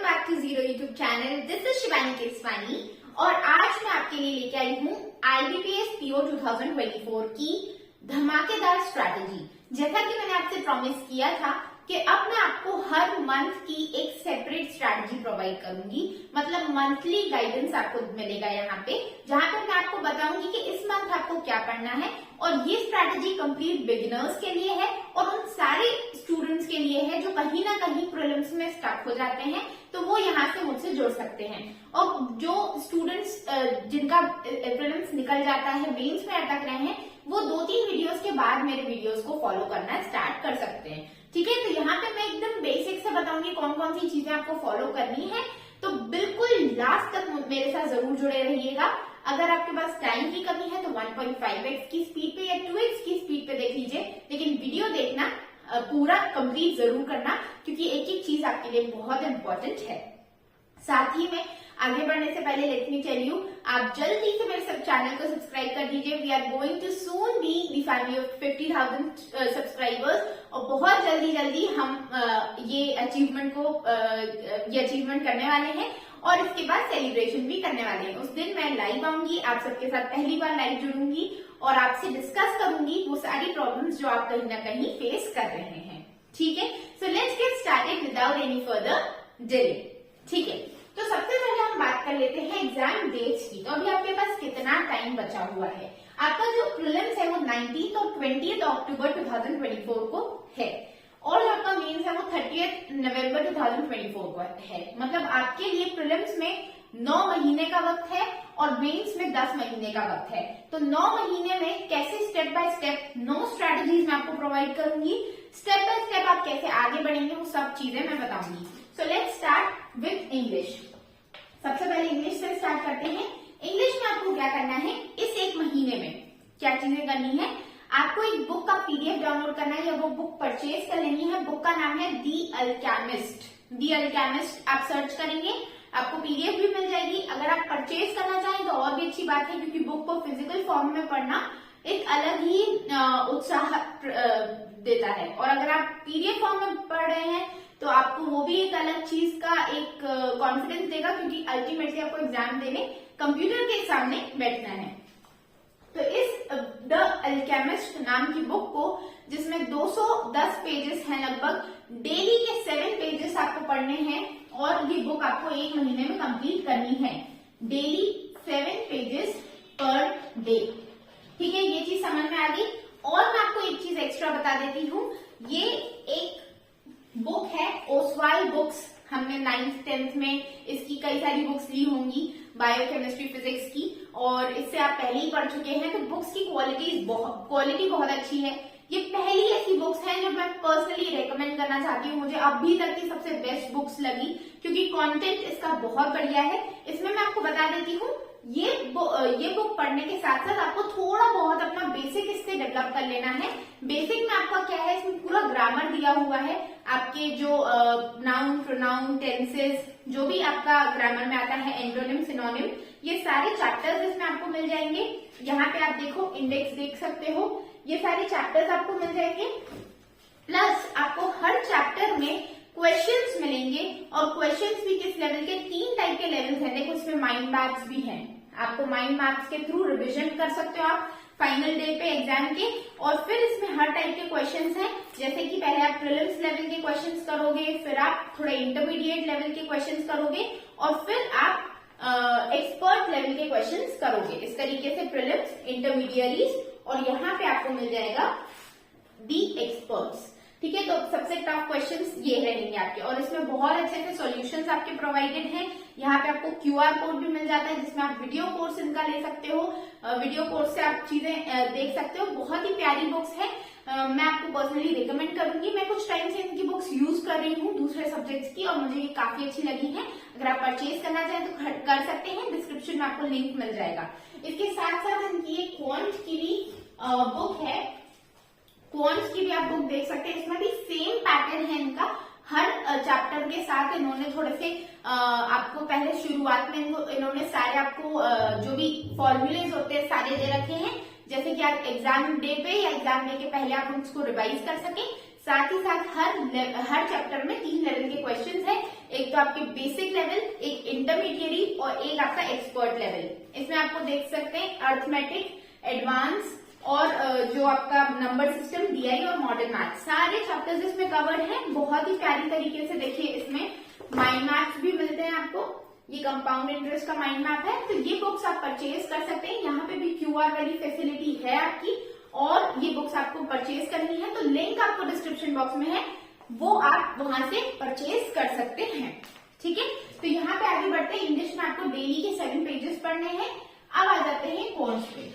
Welcome back to zero YouTube channel. This is Shivani Keswani और आज मैं आपके लिए लेके आई हूँ IBPS PO 2024 की धमाकेदार स्ट्रैटेजी। जैसा कि मैंने आपसे प्रॉमिस किया था कि अब मैं आपको हर मंथ की एक सेपरेट स्ट्रैटेजी प्रोवाइड करूंगी, मतलब मंथली गाइडेंस आपको मिलेगा यहाँ पे, जहाँ पे मैं आपको बताऊंगी कि इस मंथ आपको क्या करना है। और ये स्ट्रैटेजी कंप्लीट बिगिनर्स के लिए है और उन सारे स्टूडेंट्स के लिए है जो कहीं ना कहीं प्रीलिम्स में स्टक हो जाते हैं, तो वो यहाँ से मुझसे जुड़ सकते हैं। और जो स्टूडेंट्स जिनका प्रीलिम्स निकल जाता है, मेंस में अटक रहे हैं, वो 2-3 वीडियोस के बाद मेरे वीडियोस को फॉलो करना स्टार्ट कर सकते हैं। ठीक है, तो यहाँ पे मैं एकदम बेसिक से बताऊंगी कौन कौन सी चीजें आपको फॉलो करनी है, तो बिल्कुल लास्ट तक मेरे साथ जरूर जुड़े रहिएगा। अगर आपके पास टाइम की कमी है तो 1.5x की स्पीड पे या 2x की स्पीड पे देख लीजिए, लेकिन वीडियो देखना पूरा कंप्लीट जरूर करना, क्योंकि एक एक चीज आपके लिए बहुत इंपॉर्टेंट है। साथ ही में आगे बढ़ने से पहले लेट मी टेल यू, आप जल्दी से मेरे सब चैनल को सब्सक्राइब कर दीजिए। We are going to soon be the family of 50,000 subscribers और बहुत जल्दी हम ये अचीवमेंट करने वाले हैं और इसके बाद सेलिब्रेशन भी करने वाले हैं। उस दिन मैं लाइव आऊंगी, आप सबके साथ पहली बार लाइव जुड़ूंगी और आपसे डिस्कस करूंगी वो सारी प्रॉब्लम्स जो आप कहीं ना कहीं फेस कर रहे हैं। ठीक है, so let's get started without any further delay. ठीक है, तो सबसे पहले हम बात कर लेते हैं एग्जाम डेट्स की। तो अभी आपके पास कितना टाइम बचा हुआ है? आपका जो प्रीलिम्स है वो 19 और 20 अक्टूबर 2024 को है और आपका मेंस है वो 30 नवंबर 2024 को है। मतलब आपके लिए प्रीलिम्स में 9 महीने का वक्त है और मेंस में 10 महीने का वक्त है। तो 9 महीने में कैसे स्टेप बाय स्टेप 9 स्ट्रैटेजीज मैं आपको प्रोवाइड करूंगी। स्टेप बाय स्टेप आप कैसे आगे बढ़ेंगे वो सब चीजें मैं बताऊंगी। So let's start with English. सबसे पहले इंग्लिश से स्टार्ट करते हैं। इंग्लिश में आपको क्या करना है, इस एक महीने में क्या चीजें करनी है? आपको एक बुक का PDF डाउनलोड करना है या वो बुक परचेज कर लेनी है। बुक का नाम है दी अल्केमिस्ट। दी अल्केमिस्ट आप सर्च करेंगे, आपको PDF भी मिल जाएगी। अगर आप परचेज करना चाहें तो और भी अच्छी बात है, क्योंकि बुक को फिजिकल फॉर्म में पढ़ना एक अलग ही उत्साह देता है। और अगर आप PDF फॉर्म में पढ़ रहे हैं तो आपको वो भी एक अलग चीज का एक कॉन्फिडेंस देगा, क्योंकि अल्टीमेटली आपको एग्जाम देने कंप्यूटर के सामने बैठना है। तो इस द अल्केमिस्ट नाम की बुक को, जिसमें 210 पेजेस हैं लगभग, डेली के 7 पेजेस आपको पढ़ने हैं और ये बुक आपको एक महीने में कंप्लीट करनी है। Daily 7 pages per day. ठीक है, ये चीज समझ में आ गई। और मैं आपको एक चीज एक्स्ट्रा बता देती हूँ, ये एक बुक है ओसवाल बुक्स। हमने 9th 10th में इसकी कई सारी बुक्स ली होंगी, बायोकेमिस्ट्री फिजिक्स की, और इससे आप पहले ही पढ़ चुके हैं। तो बुक्स की क्वालिटी बहुत अच्छी है। ये पहली ऐसी बुक्स हैं जो मैं पर्सनली रेकमेंड करना चाहती हूँ। मुझे अभी तक की सबसे बेस्ट बुक्स लगी, क्योंकि कंटेंट इसका बहुत बढ़िया है। इसमें मैं आपको बता देती हूँ, ये बुक पढ़ने के साथ साथ आपको थोड़ा बहुत अपना बेसिक इससे डेवलप कर लेना है। बेसिक में आपका क्या है, इसमें पूरा ग्रामर दिया हुआ है, आपके जो नाउन, प्रोनाउन, टेंसेस, जो भी आपका ग्रामर में आता है, एंटोनिम, सिनोनिम, ये सारे चैप्टर्स इसमें आपको मिल जाएंगे। यहाँ पे आप देखो, इंडेक्स देख सकते हो, ये सारे चैप्टर्स आपको मिल जाएंगे। प्लस आपको हर चैप्टर में क्वेश्चंस मिलेंगे, और क्वेश्चंस भी किस लेवल के, 3 टाइप के लेवल्स हैं। देखो, इसमें माइंड मैप्स भी हैं, आपको माइंड मैप्स के थ्रू रिविजन कर सकते हो आप फाइनल डे पे एग्जाम के। और फिर इसमें हर टाइप के क्वेश्चंस हैं, जैसे कि पहले आप प्रीलिम्स लेवल के क्वेश्चंस करोगे, फिर आप थोड़ा इंटरमीडिएट लेवल के क्वेश्चंस करोगे और फिर आप एक्सपर्ट लेवल के क्वेश्चंस करोगे। इस तरीके से प्रीलिम्स, इंटरमीडिएट, और यहाँ पे आपको मिल जाएगा दी एक्सपर्ट्स। ठीक है, तो सबसे टफ क्वेश्चंस ये रहेंगे आपके, और इसमें बहुत अच्छे से सॉल्यूशंस आपके प्रोवाइडेड हैं। यहाँ पे आपको QR कोड भी मिल जाता है, जिसमें आप वीडियो कोर्स इनका ले सकते हो। वीडियो कोर्स से आप चीजें देख सकते हो। बहुत ही प्यारी बुक्स है, मैं आपको पर्सनली रिकमेंड करूंगी। मैं कुछ टाइम से इनकी बुक्स यूज कर रही हूँ दूसरे सब्जेक्ट्स की, और मुझे ये काफी अच्छी लगी है। अगर आप परचेज करना चाहें तो कर सकते हैं, डिस्क्रिप्शन में आपको लिंक मिल जाएगा। इसके साथ साथ इनकी एक क्वांट की भी बुक है, क्वांट्स की भी आप बुक देख सकते हैं। इसमें भी सेम पैटर्न है इनका, हर चैप्टर के साथ इन्होंने थोड़े से आपको पहले शुरुआत में इन्होंने सारे आपको जो भी फॉर्मूलेज होते हैं सारे दे रखे हैं, जैसे कि आप एग्जाम डे पे या एग्जाम डे के पहले आप उसको रिवाइज कर सकें। साथ ही साथ हर चैप्टर में 3 लेवल के क्वेश्चंस है। एक तो आपके बेसिक लेवल, एक इंटरमीडिएट और एक आपका एक्सपर्ट लेवल। इसमें आपको देख सकते हैं अर्थमेटिक, एडवांस और जो आपका नंबर सिस्टम, डीआई और मॉडर्न मैथ, सारे चैप्टर्स इसमें कवर्ड हैं। बहुत ही प्यारी तरीके से देखिए, इसमें माइंड मैप्स भी मिलते हैं आपको। ये कंपाउंड इंटरेस्ट का माइंड मैप है, तो ये बुक्स आप परचेज कर सकते हैं। यहाँ पे भी क्यूआर वाली फैसिलिटी है आपकी, और ये बुक्स आपको परचेज करनी है तो लिंक आपको डिस्क्रिप्शन बॉक्स में है, वो आप वहां से परचेज कर सकते हैं। ठीक है, तो यहाँ पे आगे बढ़ते हैं। इंग्लिश में आपको डेली के 7 पेजेस पढ़ने हैं। अब आ जाते हैं कॉन्स पे।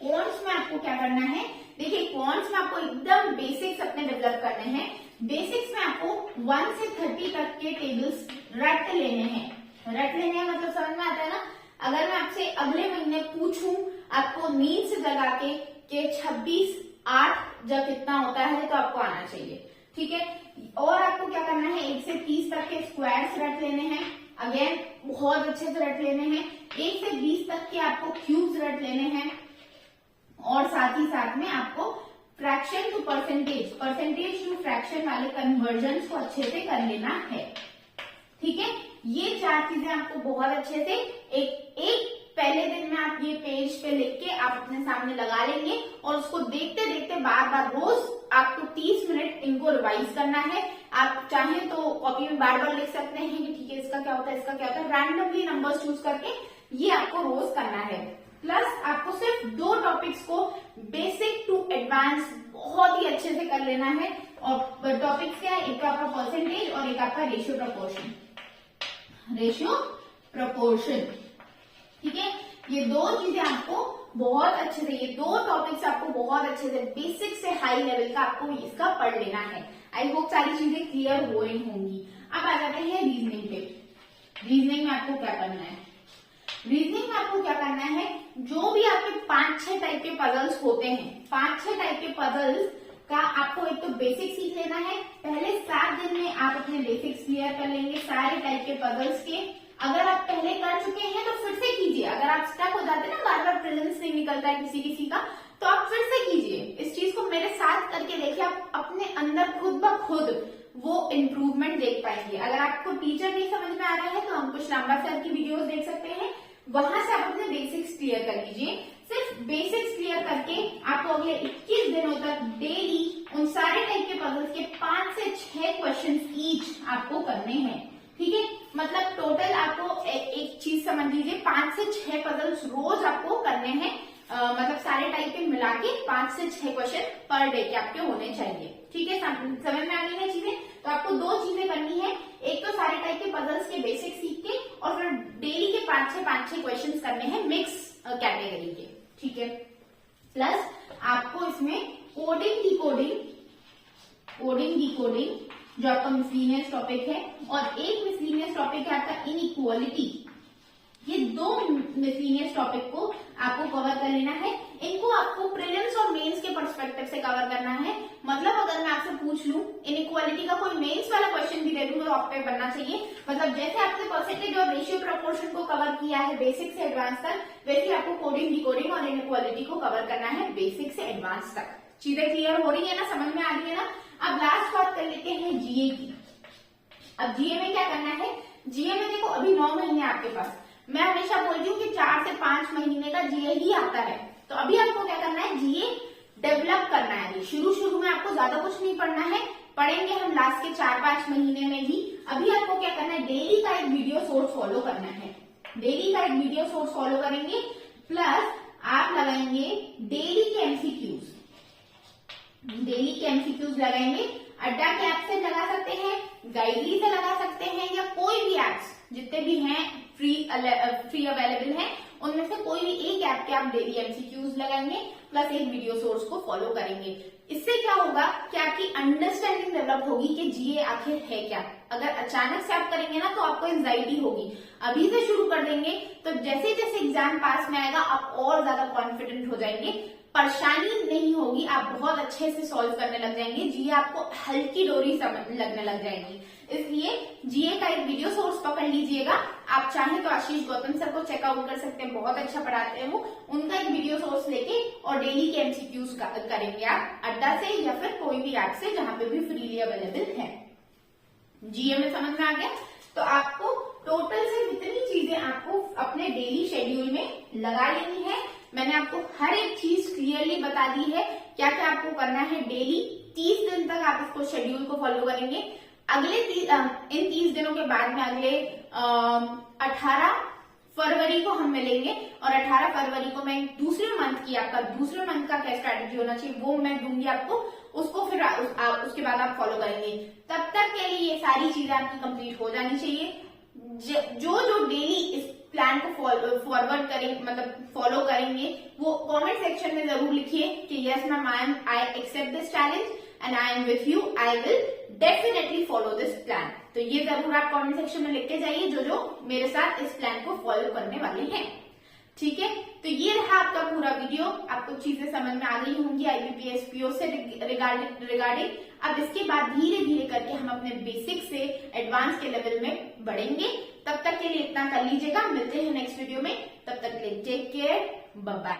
कॉन्स में आपको क्या करना है, देखिए कॉन्स में आपको एकदम बेसिक्स अपने डेवलप करने हैं। बेसिक्स में आपको 1 से 30 तक के टेबल्स रट लेने हैं। रट लेने हैं मतलब समझ में आता है ना। अगर मैं आपसे अगले महीने पूछूं आपको नींद से जगा के 26/8 जब कितना होता है तो आपको आना चाहिए। ठीक है, और आपको क्या करना है, 1 से 30 तक के स्क्वायर्स रट लेने हैं। अगेन बहुत अच्छे से रट लेने हैं। 1 से 20 तक के आपको क्यूब्स रट लेने हैं, और साथ ही साथ में आपको fraction to percentage, percentage to fraction वाले कन्वर्जन को अच्छे से कर लेना है। ठीक है, ये 4 चीजें आपको बहुत अच्छे से एक पहले दिन में आप ये पेज पे लिख के आप अपने सामने लगा लेंगे, और उसको देखते देखते बार बार रोज आपको 30 मिनट इनको रिवाइज करना है। आप चाहें तो कॉपी में बार बार लिख सकते हैं कि ठीक है इसका क्या होता है, इसका क्या होता है, रैंडमली नंबर्स चूज करके ये आपको रोज करना है। प्लस आपको सिर्फ 2 टॉपिक्स को बेसिक टू एडवांस बहुत ही अच्छे से कर लेना है। और टॉपिक्स क्या है, एक तो आपका परसेंटेज और एक आपका रेशियो प्रोपोर्शन। रेशियो प्रोपोर्शन, ठीक है, ये 2 चीजें आपको बहुत अच्छे से, ये 2 टॉपिक्स आपको बहुत अच्छे से बेसिक से हाई लेवल का आपको इसका पढ़ लेना है। आई होप सारी चीजें क्लियर हो रही होंगी। अब आ जाते हैं रीजनिंग पे। रीजनिंग में आपको क्या करना है, रीजनिंग में आपको क्या करना है, जो भी आपके 5-6 टाइप के पजल्स होते हैं, 5-6 टाइप के पजल्स का आपको एक तो बेसिक सीख लेना है। पहले 7 दिन में आप अपने बेसिक्स क्लियर कर लेंगे सारे टाइप के पजल्स के। अगर आप पहले कर चुके हैं तो फिर से कीजिए। अगर आप स्टक हो जाते हैं ना, बार बार प्रेजेंस नहीं निकलता है किसी किसी का, तो आप फिर से कीजिए। इस चीज को मेरे साथ करके देखिए, आप अपने अंदर खुद ब खुद वो इम्प्रूवमेंट देख पाएंगे। अगर आपको टीचर नहीं समझ में आ रहा है तो अंकुश लांबा सर की वीडियोस देख सकते हैं, वहां से आप अपने बेसिक्स क्लियर कर लीजिए। सिर्फ बेसिक्स क्लियर करके आपको अगले 21 दिनों तक डेली उन सारे टाइप के पजल्स के 5 से 6 क्वेश्चन ईच आपको करने हैं। ठीक है, मतलब टोटल आपको एक चीज समझ लीजिए, 5 से 6 पजल्स रोज आपको करने हैं। मतलब सारे टाइप के मिला के 5 से 6 क्वेश्चन पर डे के आपके होने चाहिए। ठीक है, समझ में आ गई है चीजें। तो आपको 2 चीजें करनी है, एक तो सारे टाइप के पजल्स के बेसिक सीख के, और फिर डेली के 5-6 क्वेश्चन करने हैं मिक्स कैटेगरी के। ठीक है, प्लस आपको इसमें कोडिंग डिकोडिंग जो आपका मिसलीनियस टॉपिक है, और एक मिसलीनियस टॉपिक है आपका इनइक्वालिटी। ये 2 मिसलीनियस टॉपिक को आपको कवर कर लेना है। इनको आपको प्रीलिम्स और मेंस के पर्सपेक्टिव से कवर करना है। मतलब अगर मैं आपसे पूछ लूं इनइक्वालिटी का कोई मेंस वाला क्वेश्चन भी दे दूं तो आप पे बनना चाहिए। मतलब जैसे आपने परसेंटेज और रेशियो प्रोपोर्शन को कवर किया है बेसिक से एडवांस तक, वैसे आपको कोडिंग डिकोडिंग और इनइक्वालिटी को कवर करना है बेसिक से एडवांस तक। चीजें क्लियर हो रही है ना, समझ में आ रही है ना। अब लास्ट बात कर लेते हैं जीए की। अब जीए में क्या करना है, जीए में देखो अभी 9 महीने आपके पास, मैं हमेशा बोलती हूँ कि 4 से 5 महीने का जीए ही आता है। तो अभी आपको क्या करना है, जीए डेवलप करना है। शुरू में आपको ज्यादा कुछ नहीं पढ़ना है, पढ़ेंगे हम लास्ट के 4-5 महीने में ही। अभी आपको क्या करना है, डेली का एक वीडियो सोर्स फॉलो करना है। डेली का एक वीडियो सोर्स फॉलो करेंगे, प्लस आप लगाएंगे डेली के एमसीक्यूज। डेली के एमसीक्यूज लगाएंगे, अड्डा के ऐप से लगा सकते हैं, गाइडली से लगा सकते हैं, या कोई भी एप्स जितने भी हैं फ्री अवेलेबल हैं, उनमें से कोई भी एक ऐप के आप डेली एमसीक्यूज लगाएंगे, प्लस एक वीडियो सोर्स को फॉलो करेंगे। इससे क्या होगा कि आपकी अंडरस्टैंडिंग डेवलप होगी कि जीए आखिर है क्या। अगर अचानक से आप करेंगे ना तो आपको एंजाइटी होगी। अभी से शुरू कर देंगे तो जैसे जैसे एग्जाम पास में आएगा आप और ज्यादा कॉन्फिडेंट हो जाएंगे, परेशानी नहीं होगी, आप बहुत अच्छे से सॉल्व करने लग जाएंगे, जीए आपको हल्की डोरी लगने लग जाएगी। इसलिए जीए का एक वीडियो सोर्स पकड़ लीजिएगा। आप चाहें तो आशीष गौतम सर को चेकआउट कर सकते हैं, बहुत अच्छा पढ़ाते हैं वो। उनका एक वीडियो सोर्स लेके और डेली के एमसीक्यूज करेंगे आप अड्डा से या फिर कोई भी ऐप से जहां पे भी फ्रीली अवेलेबल है। GMA समझ में आ गया। तो आपको टोटल से इतनी चीजें आपको अपने डेली शेड्यूल में लगा लेनी है। मैंने आपको हर एक चीज क्लियरली बता दी है, क्या क्या आपको करना है डेली। 30 दिन तक आप इसको शेड्यूल को फॉलो करेंगे। अगले इन 30 दिनों के बाद में अगले 18 फरवरी को हम मिलेंगे और 18 फरवरी को मैं दूसरे मंथ का क्या स्ट्रैटेजी होना चाहिए वो मैं दूंगी आपको, उसको फिर उसके बाद आप फॉलो करेंगे। तब तक के लिए ये सारी चीजें आपकी कंप्लीट हो जानी चाहिए। जो डेली इस प्लान को फॉरवर्ड करेंगे, मतलब फॉलो करेंगे, वो कमेंट सेक्शन में जरूर लिखिए कि yes ma'am I accept this challenge and I am with you, I will definitely follow this plan. तो ये जरूर आप कमेंट सेक्शन में लिख के जाइए जो मेरे साथ इस प्लान को फॉलो करने वाले हैं। ठीक है, तो ये रहा आपका पूरा वीडियो। आपको चीजें समझ में आ गई होंगी IBPS PO से रिगार्डिंग। अब इसके बाद धीरे धीरे करके हम अपने बेसिक से एडवांस के लेवल में बढ़ेंगे। तब तक के लिए इतना कर लीजिएगा। मिलते हैं नेक्स्ट वीडियो में, तब तक के लिए टेक केयर, बाय बाय।